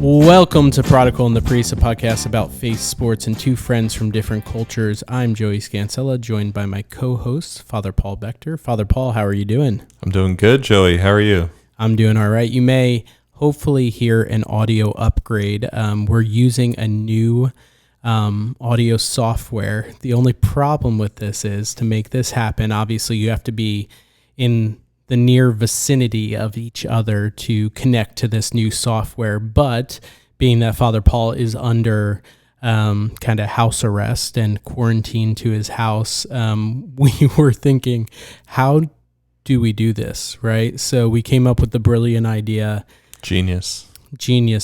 Welcome to Prodigal and the Priest, a podcast about faith, sports, and two friends from different cultures. I'm Joey Scansella, joined by my co-host, Father Paul Bechter. Father Paul, how are you doing? I'm doing good, Joey. How are you? I'm doing all right. You may hopefully hear an audio upgrade. We're using a new audio software. The only problem with this is to make this happen, obviously you have to be in the near vicinity of each other to connect to this new software. But being that Father Paul is under kind of house arrest and quarantined to his house, we were thinking, how do we do this, right? So we came up with the brilliant idea. Genius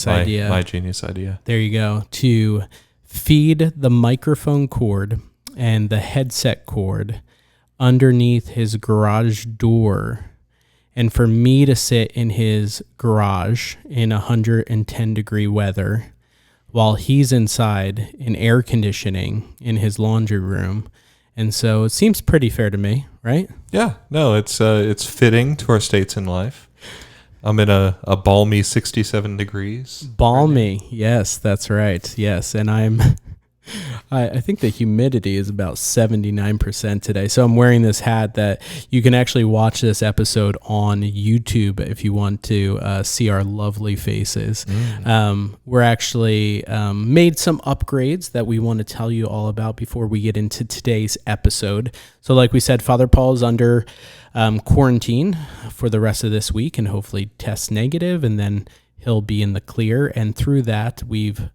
idea. My genius idea. There you go. To feed the microphone cord and the headset cord underneath his garage door, and for me to sit in his garage in 110 degree weather while he's inside in air conditioning in his laundry room. And so it seems pretty fair to me, right? Yeah, no, it's fitting to our states in life. I'm in a balmy 67 degrees. Balmy, right, yes, that's right. Yes, and I think the humidity is about 79% today. So I'm wearing this hat that you can actually watch this episode on YouTube if you want to see our lovely faces. We're actually made some upgrades that we want to tell you all about before we get into today's episode. So like we said, Father Paul is under quarantine for the rest of this week and hopefully test negative, and then he'll be in the clear. And through that, we've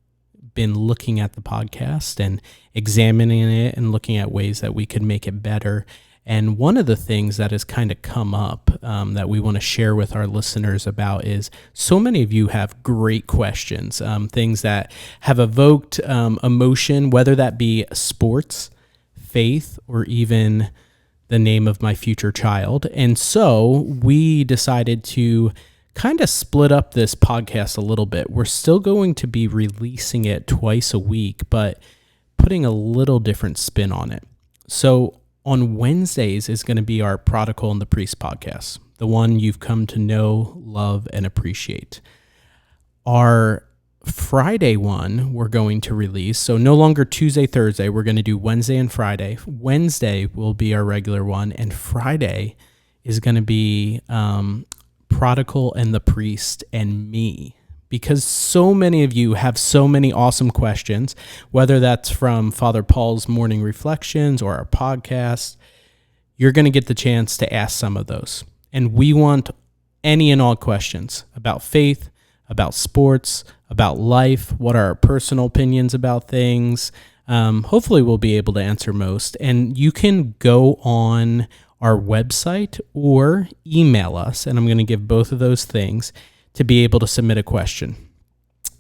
been looking at the podcast and examining it and looking at ways that we could make it better. And one of the things that has kind of come up that we want to share with our listeners about is so many of you have great questions, things that have evoked emotion, whether that be sports, faith, or even the name of my future child. And so we decided to kind of split up this podcast a little bit. We're still going to be releasing it twice a week, but putting a little different spin on it. So on Wednesdays is going to be our Prodigal and the Priest podcast, the one you've come to know, love, and appreciate. Our Friday one we're going to release, so no longer Tuesday, Thursday, we're going to do Wednesday and Friday. Wednesday will be our regular one, and Friday is going to be Prodigal and the Priest and me, because so many of you have so many awesome questions, whether that's from Father Paul's morning reflections or our podcast. You're going to get the chance to ask some of those. And we want any and all questions about faith, about sports, about life, what are our personal opinions about things. Hopefully we'll be able to answer most. And you can go on our website or email us, and I'm going to give both of those things to be able to submit a question.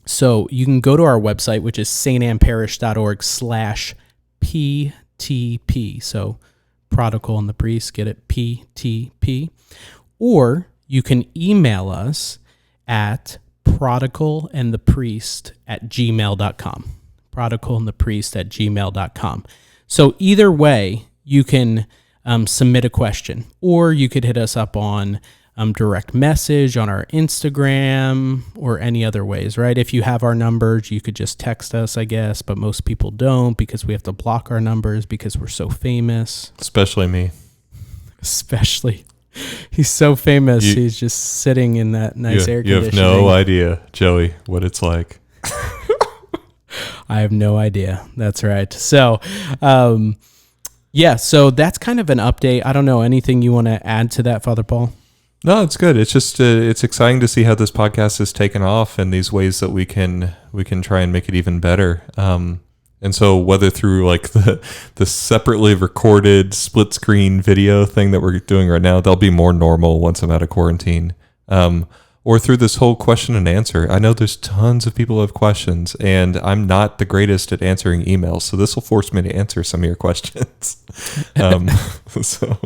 So you can go to our website, which is saintanparish.org/PTP. So Prodigal and the Priest, get it? PTP. Or you can email us at prodigalandthepriest@gmail.com. Prodigalandthepriest@gmail.com. So either way, you can submit a question, or you could hit us up on direct message on our Instagram or any other ways, right? If you have our numbers, you could just text us, I guess, but most people don't because we have to block our numbers because we're so famous. Especially me. Especially. He's so famous. He's just sitting in that nice air conditioning. You have no idea, Joey, what it's like. I have no idea. That's right. So, yeah, so that's kind of an update. I don't know, anything you want to add to that, Father Paul? No, it's good. It's just it's exciting to see how this podcast has taken off and these ways that we can try and make it even better. And so whether through like the separately recorded split screen video thing that we're doing right now, they'll be more normal once I'm out of quarantine. Or through this whole question and answer. I know there's tons of people who have questions, and I'm not the greatest at answering emails, so this will force me to answer some of your questions. So,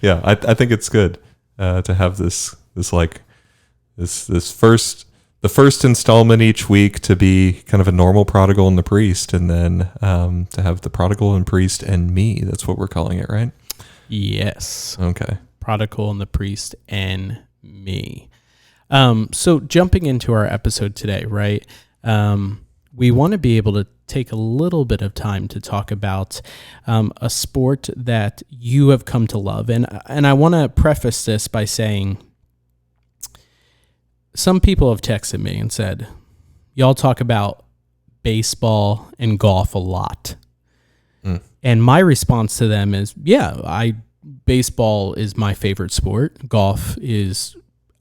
yeah, I think it's good to have the first installment each week to be kind of a normal Prodigal and the Priest, and then to have the Prodigal and Priest and me. That's what we're calling it, right? Yes. Okay. Prodigal and the Priest and me. So jumping into our episode today, right? We want to be able to take a little bit of time to talk about a sport that you have come to love. And I want to preface this by saying some people have texted me and said, y'all talk about baseball and golf a lot. And my response to them is, yeah, baseball is my favorite sport. Golf is,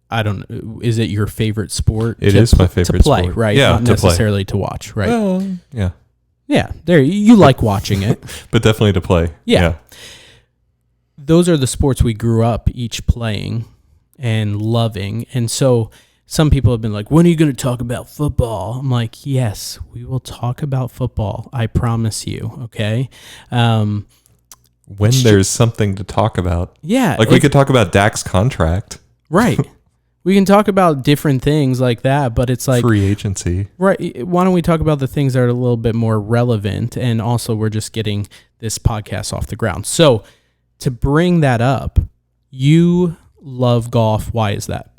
I don't know, is it your favorite sport? It is my favorite to play, sport. right? Yeah, Not necessarily to watch, right? Well, yeah. Yeah, there, you like watching it. But definitely to play. Yeah. Those are the sports we grew up each playing and loving. And so some people have been like, when are you going to talk about football? I'm like, yes, we will talk about football. I promise you. Okay. When there's something to talk about. Yeah. Like we could talk about Dak's contract. Right. We can talk about different things like that, but it's like free agency. Right. Why don't we talk about the things that are a little bit more relevant? And also we're just getting this podcast off the ground. So to bring that up, you love golf. Why is that?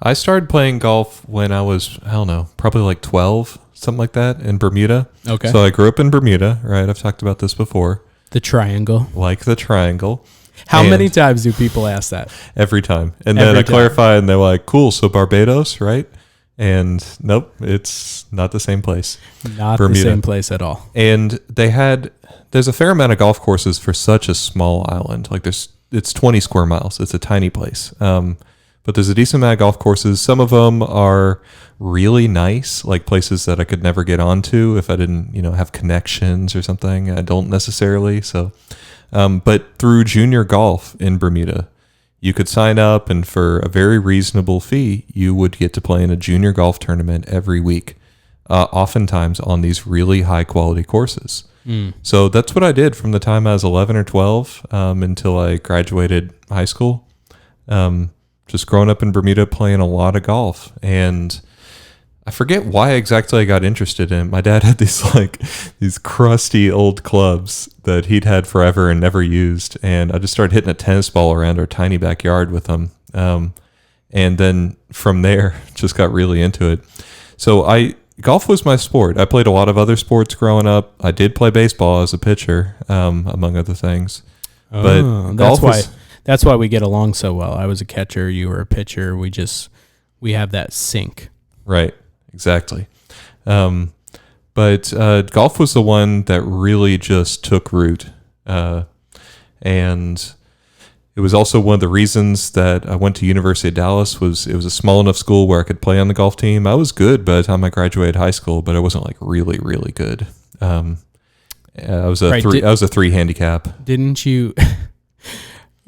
I started playing golf when I was, I don't know, probably like 12, something like that, in Bermuda. Okay. So I grew up in Bermuda, right? I've talked about this before. The triangle. Like the triangle. How many times do people ask that? Every time. And then I clarify and they're like, cool, so Barbados, right? And nope, it's not the same place. Not Bermuda. The same place at all. And there's a fair amount of golf courses for such a small island. Like it's 20 square miles. It's a tiny place. But there's a decent amount of golf courses. Some of them are really nice, like places that I could never get onto if I didn't, have connections or something. I don't necessarily. So, but through junior golf in Bermuda, you could sign up, and for a very reasonable fee, you would get to play in a junior golf tournament every week, oftentimes on these really high quality courses. So that's what I did from the time I was 11 or 12 until I graduated high school. Just growing up in Bermuda, playing a lot of golf. And I forget why exactly I got interested in it. My dad had these crusty old clubs that he'd had forever and never used. And I just started hitting a tennis ball around our tiny backyard with them. And then from there, just got really into it. So golf was my sport. I played a lot of other sports growing up. I did play baseball as a pitcher, among other things. But That's why we get along so well. I was a catcher, you were a pitcher. We have that sync. Right, exactly. But golf was the one that really just took root. And it was also one of the reasons that I went to University of Dallas. It was a small enough school where I could play on the golf team. I was good by the time I graduated high school, but I wasn't like really, really good. I was a 3 handicap. Didn't you...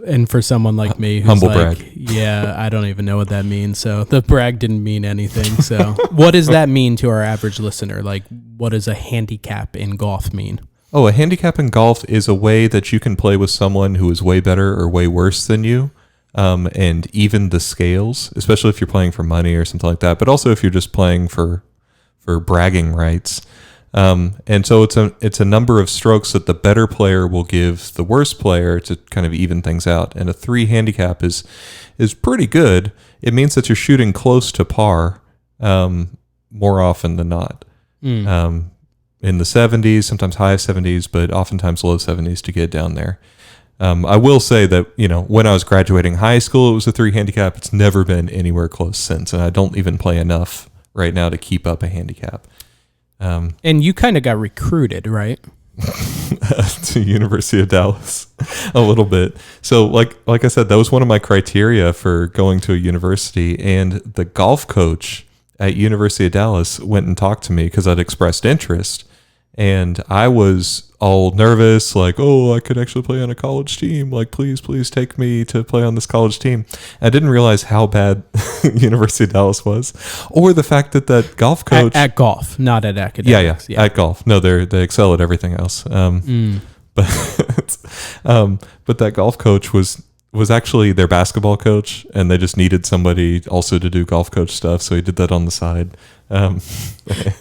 And for someone like me, who's humble like, brag. Yeah, I don't even know what that means. So the brag didn't mean anything. So what does that mean to our average listener? Like, what does a handicap in golf mean? Oh, a handicap in golf is a way that you can play with someone who is way better or way worse than you, and even the scales, especially if you're playing for money or something like that. But also if you're just playing for bragging rights. And so it's a number of strokes that the better player will give the worst player to kind of even things out. And a 3 handicap is pretty good. It means that you're shooting close to par, more often than not. In the 70s, sometimes high 70s, but oftentimes low 70s to get down there. I will say that, when I was graduating high school, it was a 3 handicap. It's never been anywhere close since. And I don't even play enough right now to keep up a handicap. And you kind of got recruited, right? To University of Dallas a little bit. So like I said, that was one of my criteria for going to a university, and the golf coach at University of Dallas went and talked to me because I'd expressed interest. And I was all nervous, like, oh, I could actually play on a college team. Like, please take me to play on this college team. I didn't realize how bad University of Dallas was, or the fact that golf coach at golf, not at academics. Yeah, at golf. No, they excel at everything else. But that golf coach was actually their basketball coach, and they just needed somebody also to do golf coach stuff, so he did that on the side.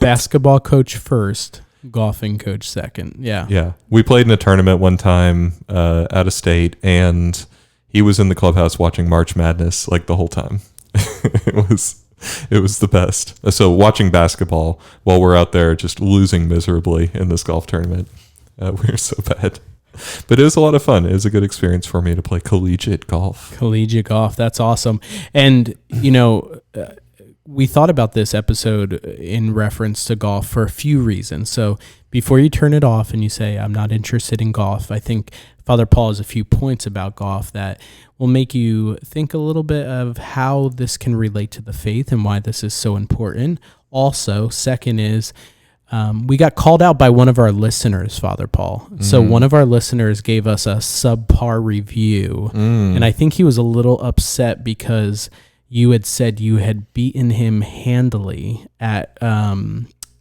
Basketball coach first. Golfing coach second. Yeah. We played in a tournament one time out of state, and he was in the clubhouse watching March Madness like the whole time. it was the best. So watching basketball while we're out there just losing miserably in this golf tournament, we were so bad. But it was a lot of fun. It was a good experience for me to play collegiate golf. Collegiate golf, that's awesome. And we thought about this episode in reference to golf for a few reasons. So before you turn it off and you say, I'm not interested in golf, I think Father Paul has a few points about golf that will make you think a little bit of how this can relate to the faith and why this is so important. Also, second is, we got called out by one of our listeners, Father Paul. So one of our listeners gave us a subpar review, and I think he was a little upset because you had said you had beaten him handily at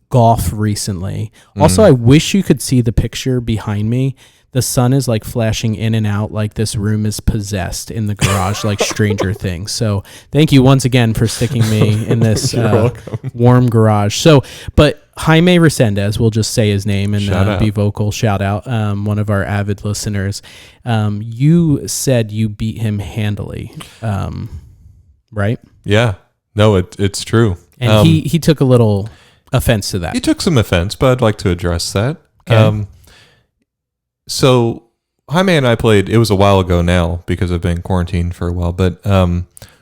golf recently. Also, I wish you could see the picture behind me. The sun is like flashing in and out like this room is possessed in the garage like Stranger Things. So thank you once again for sticking me in this warm garage. So, but Jaime Resendez, we'll just say his name and be vocal. Shout out, one of our avid listeners. You said you beat him handily, right? Yeah. No, it's true. And he took a little offense to that. He took some offense, but I'd like to address that. Okay. So Jaime and I played, it was a while ago now because I've been quarantined for a while, but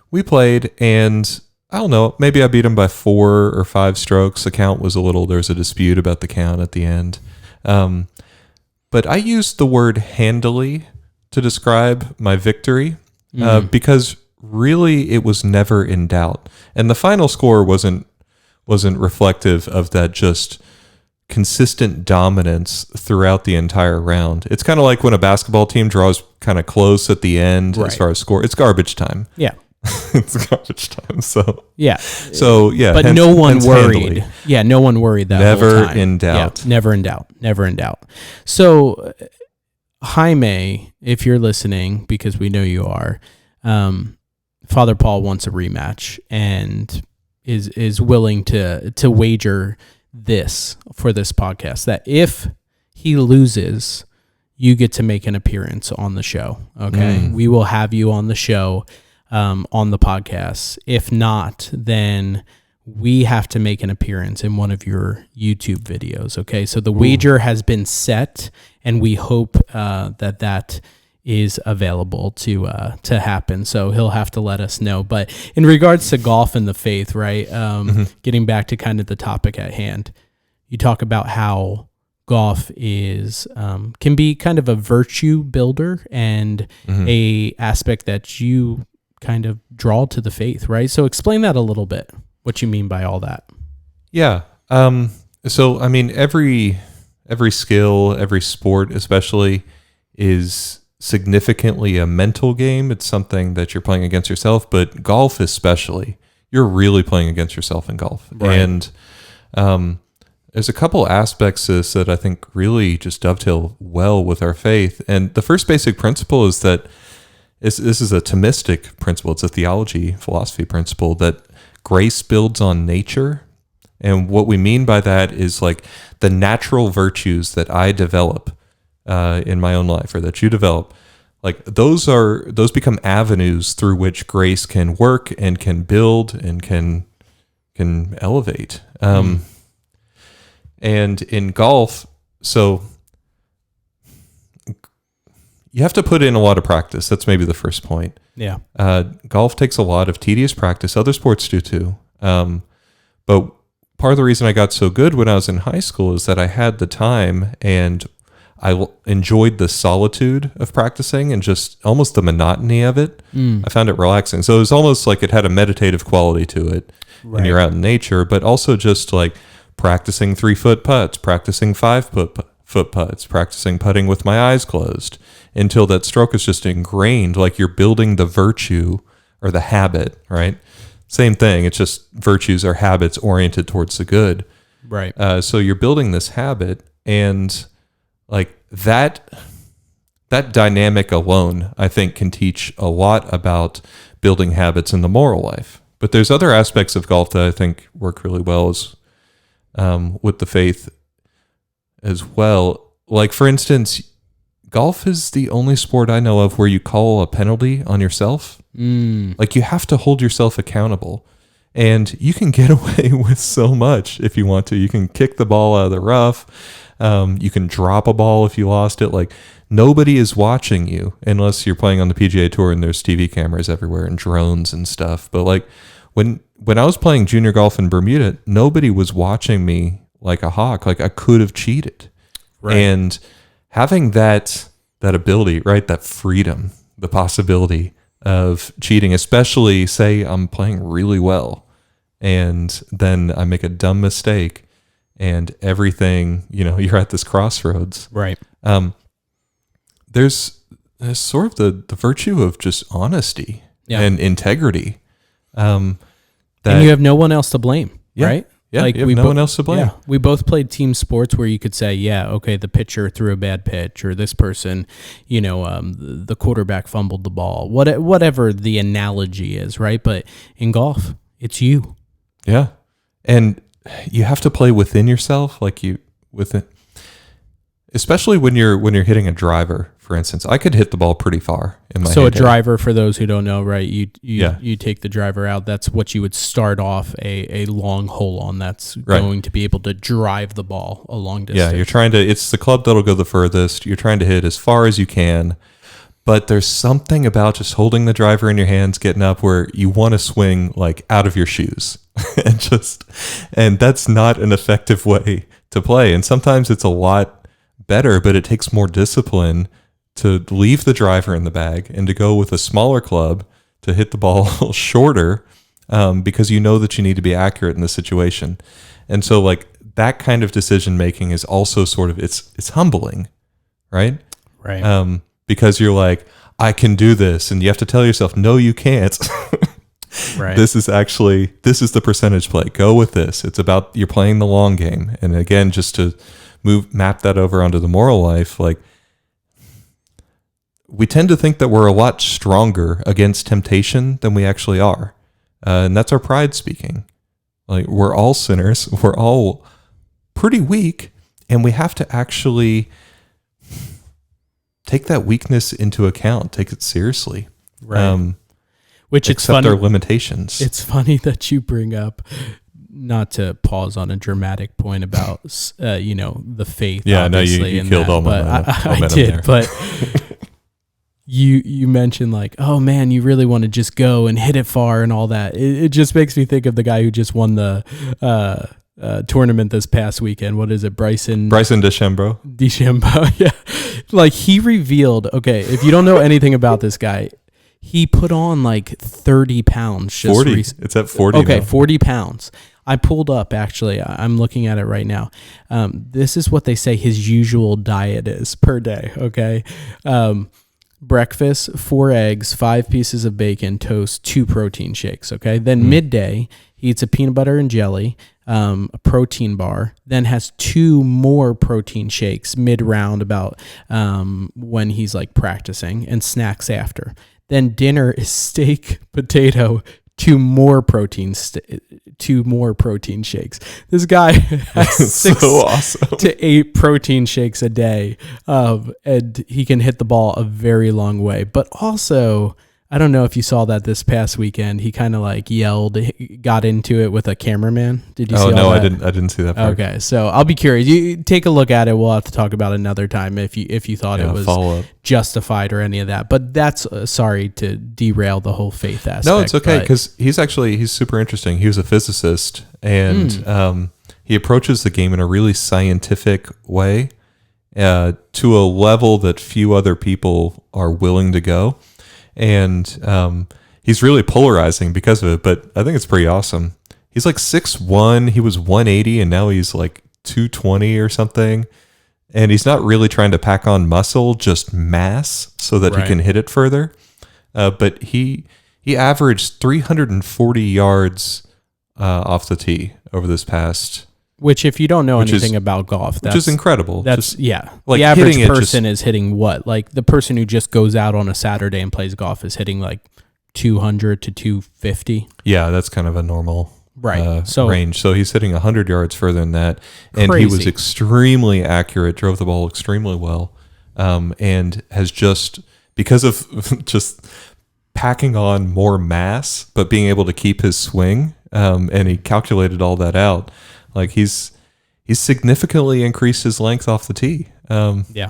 we played and I don't know, maybe I beat him by 4 or 5 strokes. The count was there's a dispute about the count at the end. But I used the word handily to describe my victory because really it was never in doubt. And the final score wasn't reflective of that just consistent dominance throughout the entire round. It's kind of like when a basketball team draws kind of close at the end as far as score. It's garbage time. Yeah. It's garbage time. So yeah. But no one worried. Handily. Yeah, no one worried that never whole time. In doubt. Yeah, never in doubt. Never in doubt. So Jaime, if you're listening, because we know you are, Father Paul wants a rematch and is willing to wager this for this podcast, that if he loses, you get to make an appearance on the show. Okay. We will have you on the show, on the podcast. If not, then we have to make an appearance in one of your YouTube videos. Okay. So the wager has been set and we hope, that is available to happen. So he'll have to let us know. But in regards to golf and the faith, right? Getting back to kind of the topic at hand, you talk about how golf is can be kind of a virtue builder and a aspect that you kind of draw to the faith, right? So explain that a little bit, what you mean by all that. Yeah. So I mean, every skill, every sport especially is significantly a mental game. It's something that you're playing against yourself, but golf especially, you're really playing against yourself in golf. Right. And there's a couple aspects to this that I think really just dovetail well with our faith. And the first basic principle is that this is a Thomistic principle. It's a theology, philosophy principle that grace builds on nature. And what we mean by that is like the natural virtues that I develop in my own life, or that you develop, like those become avenues through which grace can work and can build and can elevate. And in golf, so you have to put in a lot of practice. That's maybe the first point. Yeah. Golf takes a lot of tedious practice. Other sports do too. But part of the reason I got so good when I was in high school is that I had the time and I enjoyed the solitude of practicing and just almost the monotony of it. I found it relaxing. So it was almost like it had a meditative quality to it. Right. And you're out in nature, but also just like practicing 3-foot putts, practicing 5-foot putts, practicing putting with my eyes closed until that stroke is just ingrained. Like you're building the virtue or the habit, right? Same thing. It's just virtues are habits oriented towards the good. Right. So you're building this habit, and like that dynamic alone, I think, can teach a lot about building habits in the moral life. But there's other aspects of golf that I think work really well with the faith as well. Like, for instance, golf is the only sport I know of where you call a penalty on yourself. Like, you have to hold yourself accountable. And you can get away with so much if you want to. You can kick the ball out of the rough. You can drop a ball if you lost it. Like, nobody is watching you unless you're playing on the PGA Tour and there's TV cameras everywhere and drones and stuff. But like, when I was playing junior golf in Bermuda, nobody was watching me like a hawk. Like, I could have cheated. Right. And having that ability, right, that freedom, the possibility of cheating, especially say I'm playing really well and then I make a dumb mistake and everything, you're at this crossroads. Right. There's sort of the virtue of just honesty and integrity. And you have no one else to blame, right? Yeah, like, you have no one else to blame. Yeah, we both played team sports where you could say, okay, the pitcher threw a bad pitch, or this person, the quarterback fumbled the ball, whatever the analogy is, right? But in golf, it's you. Yeah, and you have to play within yourself, especially when you're hitting a driver. For instance, I could hit the ball pretty far in my So a driver, for those who don't know, right? You take the driver out. That's what you would start off a long hole on. That's going to be able to drive the ball a long distance. Yeah, it's the club that'll go the furthest. You're trying to hit as far as you can. But there's something about just holding the driver in your hands, getting up where you want to swing like out of your shoes. and that's not an effective way to play. And sometimes it's a lot better, but it takes more discipline to leave the driver in the bag and to go with a smaller club to hit the ball shorter, because you know that you need to be accurate in the situation. And so like that kind of decision making is also sort of, it's humbling, right? Right. Because you're like, I can do this. And you have to tell yourself, no, you can't. Right. This is the percentage play. Go with this. It's about, you're playing the long game. And again, just to map that over onto the moral life, like, we tend to think that we're a lot stronger against temptation than we actually are. And that's our pride speaking. Like, we're all sinners. We're all pretty weak. And we have to actually take that weakness into account, take it seriously. Right. Which it's accept funny. our limitations. It's funny that you bring up, not to pause on a dramatic point about, the faith. Yeah, obviously, no, you killed all my I did, there. But you mentioned like, oh man, you really want to just go and hit it far and all that. It just makes me think of the guy who just won the tournament this past weekend. What is it? Bryson DeChambeau. Yeah. Like, he revealed, okay, if you don't know anything about this guy, he put on like 30 pounds. 40. It's at 40 Okay, now. 40 pounds. I pulled up, actually. I'm looking at it right now. This is what they say his usual diet is per day, okay? Breakfast, 4 eggs, 5 pieces of bacon, toast, 2 protein shakes, okay? Then midday, he eats a peanut butter and jelly, a protein bar, then has 2 more protein shakes mid-round about when he's like practicing, and snacks after. Then dinner is steak, potato, 2 more protein shakes. This guy has 6 to 8 protein shakes a day, and he can hit the ball a very long way. But also, I don't know if you saw that this past weekend. He kind of like yelled, got into it with a cameraman. Did you see all that? I didn't see that part. Okay, so I'll be curious. You take a look at it. We'll have to talk about it another time if you thought it was justified or any of that. But that's sorry to derail the whole faith aspect. No, it's okay, because he's super interesting. He was a physicist, and he approaches the game in a really scientific way, to a level that few other people are willing to go. And he's really polarizing because of it, but I think it's pretty awesome. He's like 6'1", he was 180, and now he's like 220 or something. And he's not really trying to pack on muscle, just mass, so that he can hit it further. But he averaged 340 yards off the tee over this past. Which, if you don't know anything about golf, which is incredible. That's like the average person is hitting what? Like the person who just goes out on a Saturday and plays golf is hitting like 200 to 250. Yeah, that's kind of a normal so range. So he's hitting 100 yards further than that, and he was extremely accurate. Drove the ball extremely well. and has just, because of just packing on more mass, but being able to keep his swing, and he calculated all that out. Like he's significantly increased his length off the tee. Yeah.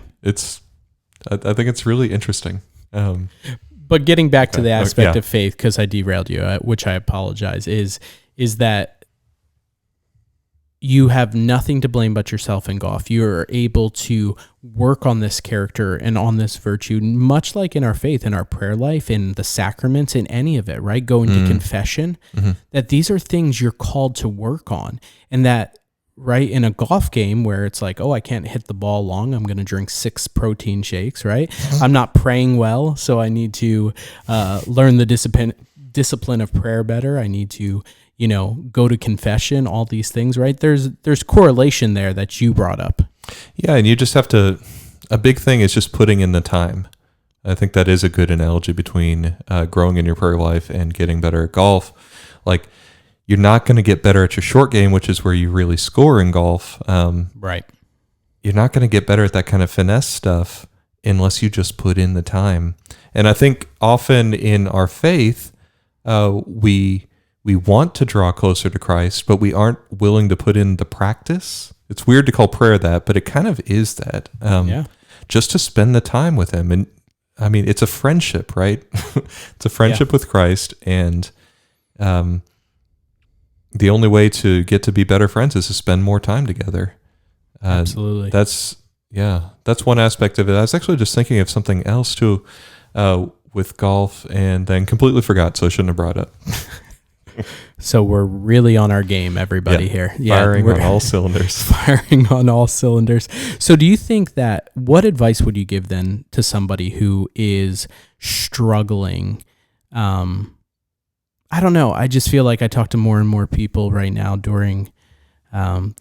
I think it's really interesting. But getting back to the aspect of faith, because I derailed you, which I apologize, is that you have nothing to blame but yourself in golf. You are able to work on this character and on this virtue, much like in our faith, in our prayer life, in the sacraments, in any of it, right? Going to confession, that these are things you're called to work on. And that, right, in a golf game where it's like, oh, I can't hit the ball long, I'm going to drink 6 protein shakes, right? I'm not praying well, so I need to learn the discipline of prayer better. I need to, go to confession, all these things, right? There's correlation there that you brought up. Yeah, and you just have to, a big thing is just putting in the time. I think that is a good analogy between growing in your prayer life and getting better at golf. Like, you're not going to get better at your short game, which is where you really score in golf. Right. You're not going to get better at that kind of finesse stuff unless you just put in the time. And I think often in our faith, we want to draw closer to Christ, but we aren't willing to put in the practice. It's weird to call prayer that, but it kind of is that. Just to spend the time with him. And I mean, it's a friendship, right? It's a friendship with Christ. And the only way to get to be better friends is to spend more time together. Absolutely. That's one aspect of it. I was actually just thinking of something else too, with golf, and then completely forgot, so I shouldn't have brought it up. So we're really on our game, everybody here. Yeah, firing on all cylinders. Firing on all cylinders. So do you think that, what advice would you give then to somebody who is struggling? I don't know. I just feel like I talk to more and more people right now during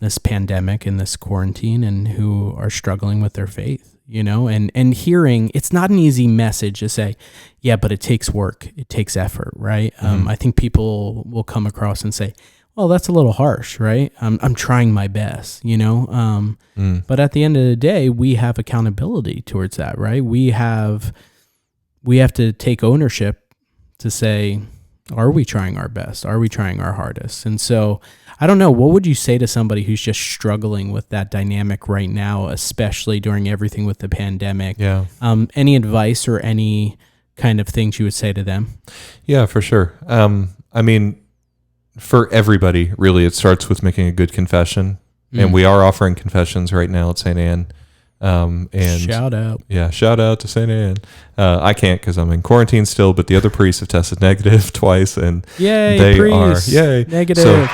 this pandemic and this quarantine, and who are struggling with their faith, and hearing, it's not an easy message to say, yeah, but it takes work. It takes effort, right? I think people will come across and say, well, that's a little harsh, right? I'm trying my best, but at the end of the day, we have accountability towards that, right? We have to take ownership to say, are we trying our best? Are we trying our hardest? And so, I don't know, what would you say to somebody who's just struggling with that dynamic right now, especially during everything with the pandemic? Yeah. Any advice or any kind of things you would say to them? Yeah, for sure. I mean, for everybody, really, it starts with making a good confession. And we are offering confessions right now at St. Anne. And shout out. Yeah, shout out to St. Anne. I can't because I'm in quarantine still, but the other priests have tested negative twice, and they priests. are negative. So,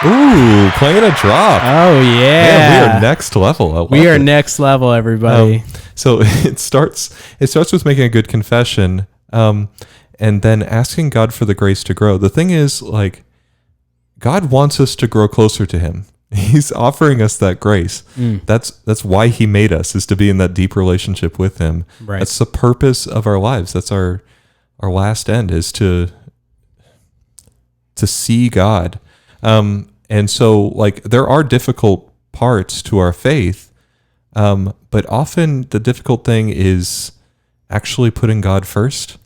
ooh, playing a drop. Oh yeah, we are next level. We are next level, everybody. So it starts with making a good confession, and then asking God for the grace to grow. The thing is, like, God wants us to grow closer to Him. He's offering us that grace. That's why He made us, is to be in that deep relationship with Him. Right. That's the purpose of our lives. That's our last end, is to see God. And so, like, there are difficult parts to our faith, but often the difficult thing is actually putting God first.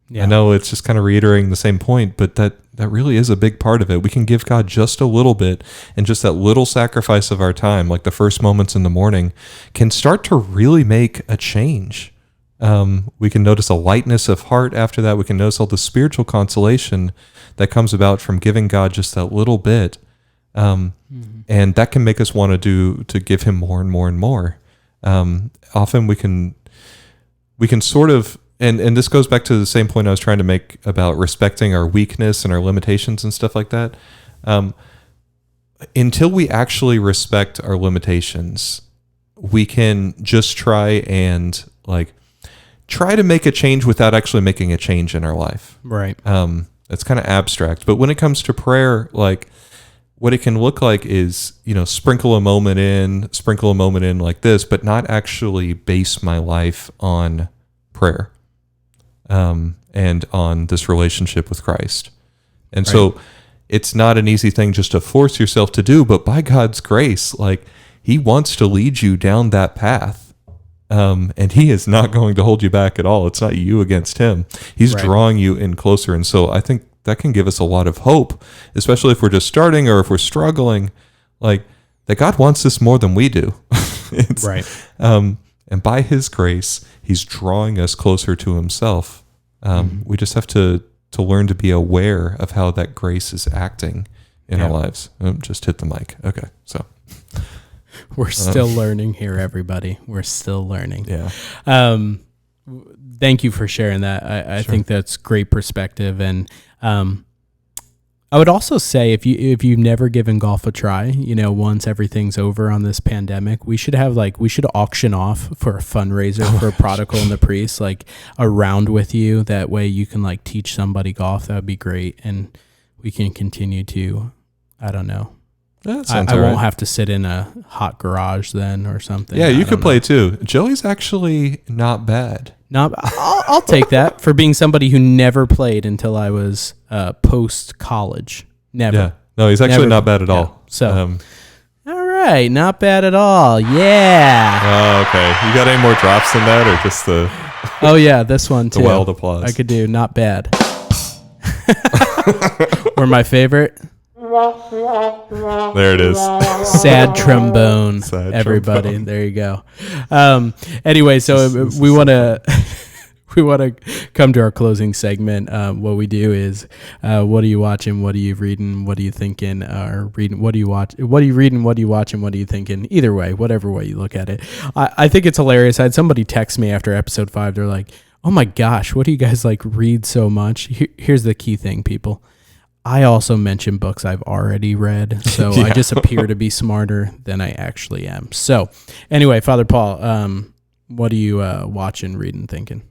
Yeah. I know it's just kind of reiterating the same point, but that really is a big part of it. We can give God just a little bit, and just that little sacrifice of our time, like the first moments in the morning, can start to really make a change. We can notice a lightness of heart after that. We can notice all the spiritual consolation that comes about from giving God just that little bit. And that can make us want to give Him more and more and more. Often we can sort of, and this goes back to the same point I was trying to make about respecting our weakness and our limitations and stuff like that. Until we actually respect our limitations, we can just try to make a change without actually making a change in our life. Right. It's kind of abstract, but when it comes to prayer, like, what it can look like is, sprinkle a moment in like this, but not actually base my life on prayer, and on this relationship with Christ. And so it's not an easy thing just to force yourself to do, but by God's grace, like, He wants to lead you down that path. And he is not going to hold you back at all. It's not you against him. He's Right. drawing you in closer. And so I think that can give us a lot of hope, especially if we're just starting or if we're struggling, like that God wants this more than we do. It's, Right. And by his grace, he's drawing us closer to himself. We just have to learn to be aware of how that grace is acting in our lives. Just hit the mic. Okay. So We're still learning here, everybody. We're still learning. yeah. Thank you for sharing that. I think that's great perspective. And I would also say if you've never given golf a try, once everything's over on this pandemic, we should auction off for a fundraiser for Prodigal and the Priest, like a round with you. That way you can like teach somebody golf. That would be great. And we can continue to, I don't know. I won't have to sit in a hot garage then or something. Yeah, you could play too. Joey's actually not bad. No, I'll take that for being somebody who never played until I was post college. Never. Yeah. No, he's actually not bad at all. So, all right, not bad at all. Yeah. Oh, okay. You got any more drops than that, or just the? Oh yeah, this one too. The wild applause. I could do not bad. Or my favorite. There it is. Sad trombone. Sad everybody. trombone. There you go. Anyway, so we want to come to our closing segment. What we do is, what are you watching? What are you reading? What are you thinking? Or reading? What do you watch? What are you reading? What are you watching? What are you thinking? Either way, whatever way you look at it, I think it's hilarious. I had somebody text me after episode 5. They're like, "Oh my gosh, what do you guys like read so much?" Here's the key thing, people. I also mention books I've already read, so I just appear to be smarter than I actually am. So, anyway, Father Paul, what are you watching, reading, thinking?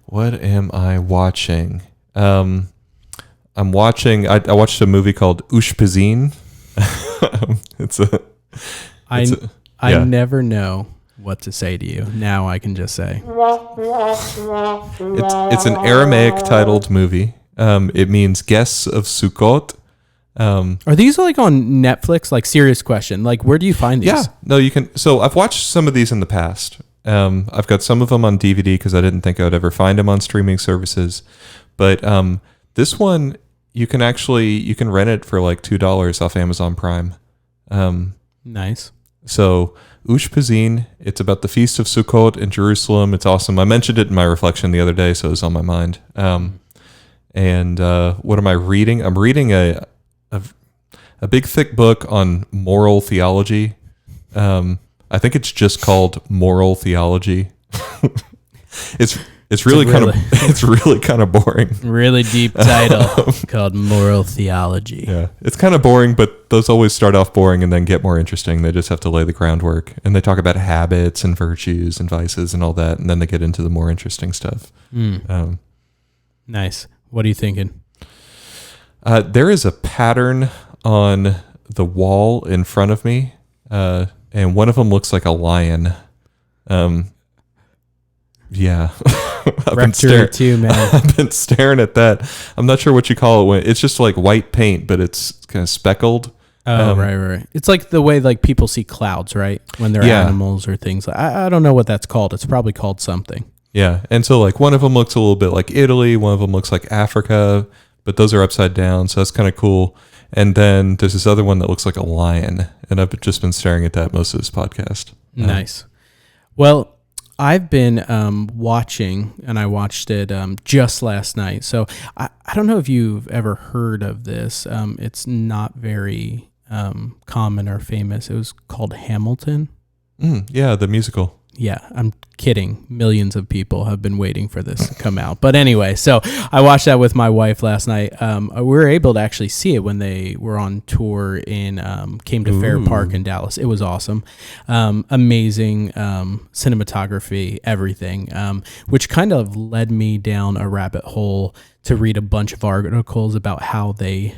What am I watching? I'm watching. I watched a movie called Ushpizin. I never know what to say to you. Now I can just say it's an Aramaic titled movie. It means guests of Sukkot. Are these like on Netflix? Like, serious question. Like, where do you find these? Yeah, no, you can. So I've watched some of these in the past. I've got some of them on DVD because I didn't think I would ever find them on streaming services. But this one, you can rent it for like $2 off Amazon Prime. Nice. So Ushpizin, it's about the Feast of Sukkot in Jerusalem. It's awesome. I mentioned it in my reflection the other day, so it was on my mind. And what am I reading? I'm reading a big thick book on moral theology. I think it's just called Moral Theology. it's really kind of boring. Really deep title called Moral Theology. Yeah, it's kind of boring, but those always start off boring and then get more interesting. They just have to lay the groundwork, and they talk about habits and virtues and vices and all that, and then they get into the more interesting stuff. Nice. What are you thinking? There is a pattern on the wall in front of me, and one of them looks like a lion. Yeah. Rector too, man. I've been staring at that. I'm not sure what you call it. When it's just like white paint, but it's kind of speckled. Oh, right. It's like the way like people see clouds, right? When they're animals or things. I don't know what that's called. It's probably called something. Yeah. And so like one of them looks a little bit like Italy. One of them looks like Africa, but those are upside down. So that's kind of cool. And then there's this other one that looks like a lion. And I've just been staring at that most of this podcast. Nice. Well, I've been watching, and I watched it just last night. So I don't know if you've ever heard of this. It's not very common or famous. It was called Hamilton. Yeah, the musical. Yeah, I'm kidding. Millions of people have been waiting for this to come out. But anyway, so I watched that with my wife last night. We were able to actually see it when they were on tour came to Fair Park in Dallas. It was awesome. Amazing cinematography, everything, which kind of led me down a rabbit hole to read a bunch of articles about how they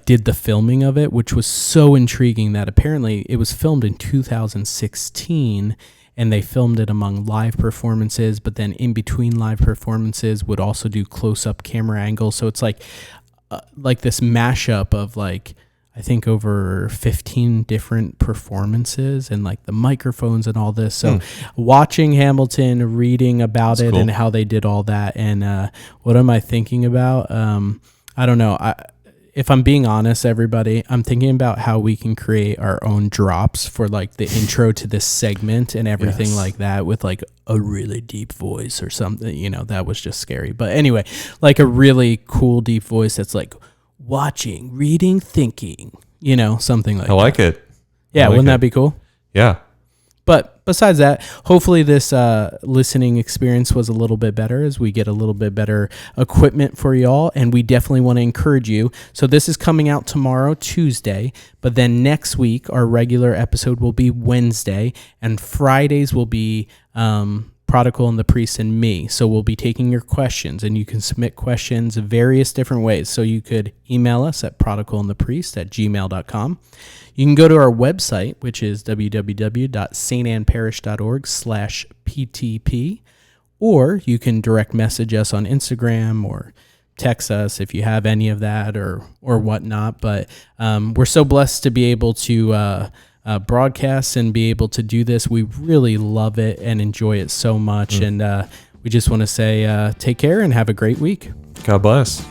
did the filming of it, which was so intriguing that apparently it was filmed in 2016 and they filmed it among live performances, but then in between live performances would also do close-up camera angles. So it's like this mashup of I I think over 15 different performances and like the microphones and all this. So watching Hamilton, reading about That's it cool. and how they did all that. And what am I thinking about? I don't know. If I'm being honest, everybody, I'm thinking about how we can create our own drops for like the intro to this segment and everything like that with like a really deep voice or something, you know, that was just scary. But anyway, like a really cool deep voice that's like watching, reading, thinking, you know, something like that. I like it. Yeah, like wouldn't it. that be cool? Yeah. But besides that, hopefully this listening experience was a little bit better as we get a little bit better equipment for y'all. And we definitely want to encourage you. So this is coming out tomorrow, Tuesday. But then next week, our regular episode will be Wednesday. And Fridays will be Prodigal and the Priest and me. So we'll be taking your questions. And you can submit questions various different ways. So you could email us at prodigalandthepriest@gmail.com. You can go to our website, which is www.stannparish.org/PTP, or you can direct message us on Instagram or text us if you have any of that or whatnot. But we're so blessed to be able to broadcast and be able to do this. We really love it and enjoy it so much. And we just want to say take care and have a great week. God bless.